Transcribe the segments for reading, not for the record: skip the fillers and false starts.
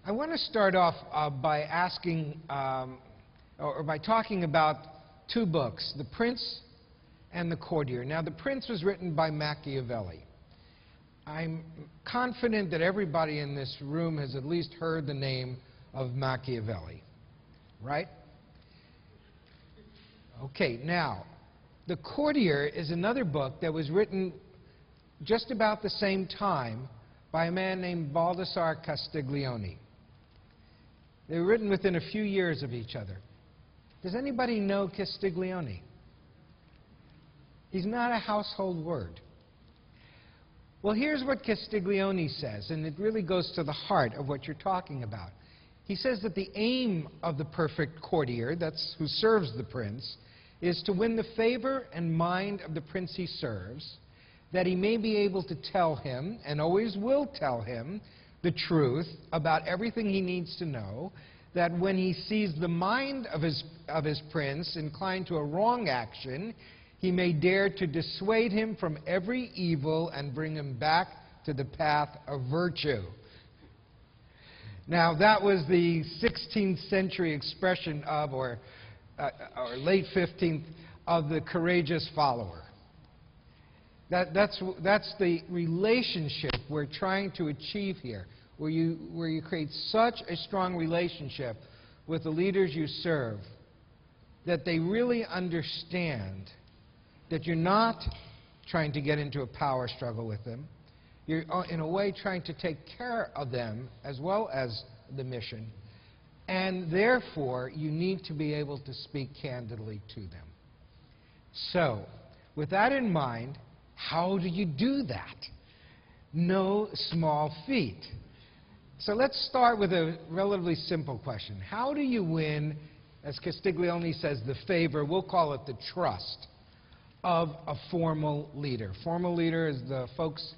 I want to start off by asking, or by talking about two books, The Prince and The Courtier. Now, The Prince was written by Machiavelli. I'm confident that everybody in this room has at least heard the name of Machiavelli, right? Okay, now, The Courtier is another book that was written just about the same time by a man named Baldassare Castiglione. They were written within a few years of each other. Does anybody know Castiglione? He's not a household word. Well, here's what Castiglione says, and it really goes to the heart of what you're talking about. He says that the aim of the perfect courtier, that's who serves the prince, is to win the favor and mind of the prince he serves, that he may be able to tell him, and always will tell him, the truth about everything he needs to know, that when he sees the mind of his prince inclined to a wrong action, he may dare to dissuade him from every evil and bring him back to the path of virtue. Now, that was the 16th century expression of, or late 15th, of the courageous follower. That's the relationship we're trying to achieve here, where you create such a strong relationship with the leaders you serve that they really understand that you're not trying to get into a power struggle with them. You're, in a way, trying to take care of them as well as the mission. And therefore, you need to be able to speak candidly to them. So, with that in mind, how do you do that? No small feat. So let's start with a relatively simple question. How do you win, as Castiglione says, the favor, we'll call it the trust, of a formal leader? Formal leader is the folks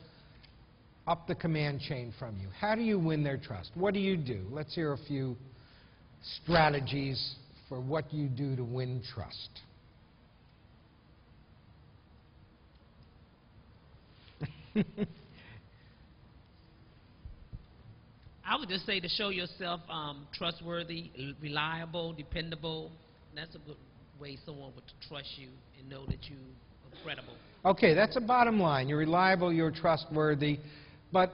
up the command chain from you. How do you win their trust? What do you do? Let's hear a few strategies for what you do to win trust. I would just say to show yourself trustworthy, reliable, dependable. That's a good way someone would trust you and know that you are credible. Okay, that's a bottom line. You're reliable, you're trustworthy. But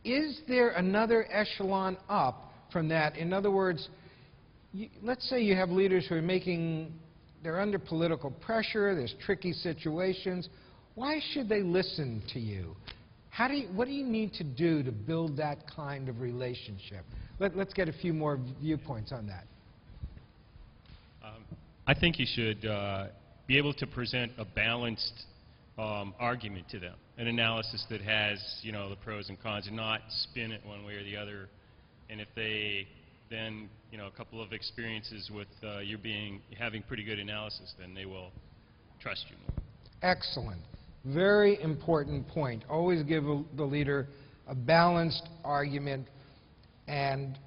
is there another echelon up from that? In other words, let's say you have leaders who are they're under political pressure, there's tricky situations. Why should they listen to you? What do you need to do to build that kind of relationship? Let's get a few more viewpoints on that. I think you should be able to present a balanced argument to them, an analysis that has, the pros and cons, and not spin it one way or the other. And if they then, a couple of experiences with having pretty good analysis, then they will trust you more. Excellent. Very important point. Always give the leader a balanced argument, and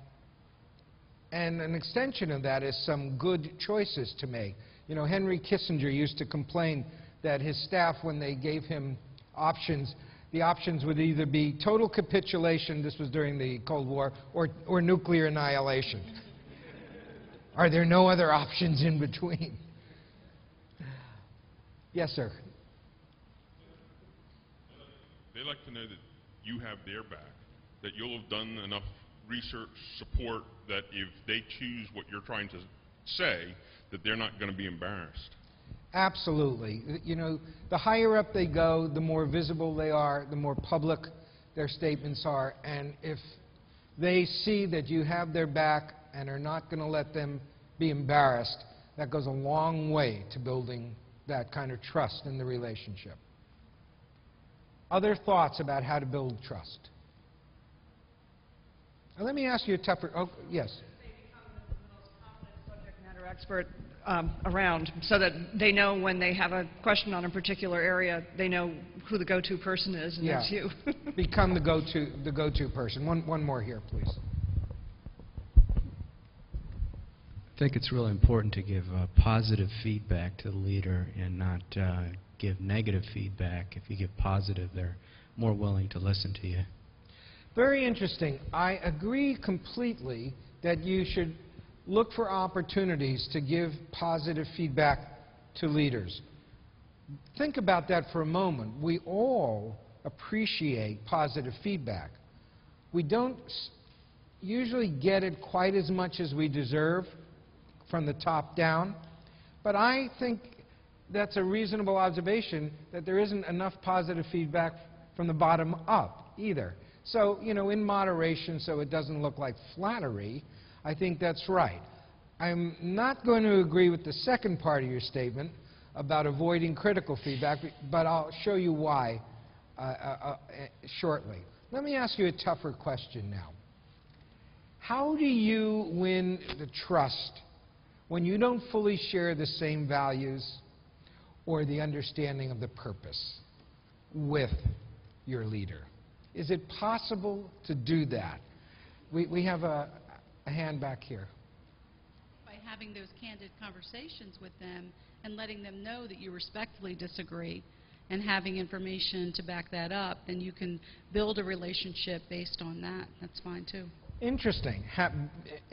an extension of that is some good choices to make. Henry Kissinger used to complain that his staff, when they gave him options, the options would either be total capitulation, this was during the Cold War, or nuclear annihilation. Are there no other options in between? Yes, sir. They like to know that you have their back, that you'll have done enough research support that if they choose what you're trying to say, that they're not going to be embarrassed. Absolutely. The higher up they go, the more visible they are, the more public their statements are, and if they see that you have their back and are not going to let them be embarrassed, that goes a long way to building that kind of trust in the relationship. Other thoughts about how to build trust? Now, let me ask you a tougher... Oh, yes. They become the most confident subject matter expert around, so that they know when they have a question on a particular area, they know who the go-to person is, and that's you. Become the go-to person. One more here, please. I think it's really important to give positive feedback to the leader and not give negative feedback. If you give positive, they're more willing to listen to you. Very interesting. I agree completely that you should look for opportunities to give positive feedback to leaders. Think about that for a moment. We all appreciate positive feedback. We don't usually get it quite as much as we deserve from the top down, but I think that's a reasonable observation that there isn't enough positive feedback from the bottom up either. So, you know, in moderation, so it doesn't look like flattery, I think that's right. I'm not going to agree with the second part of your statement about avoiding critical feedback, but I'll show you why shortly. Let me ask you a tougher question now. How do you win the trust when you don't fully share the same values or the understanding of the purpose with your leader? Is it possible to do that? We have a hand back here. By having those candid conversations with them and letting them know that you respectfully disagree and having information to back that up, then you can build a relationship based on that. That's fine too. Interesting.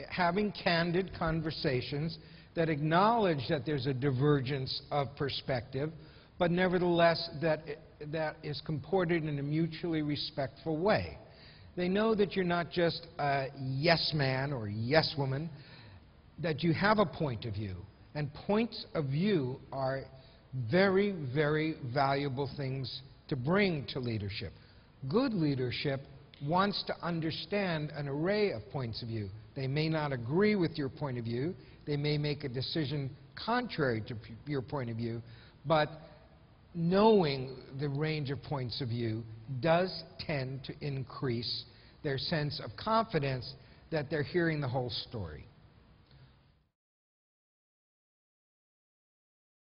Having candid conversations that acknowledge that there's a divergence of perspective, but nevertheless that is comported in a mutually respectful way. They know that you're not just a yes man or yes woman, that you have a point of view. And points of view are very, very valuable things to bring to leadership. Good leadership wants to understand an array of points of view. They may not agree with your point of view. They may make a decision contrary to your point of view, but knowing the range of points of view does tend to increase their sense of confidence that they're hearing the whole story.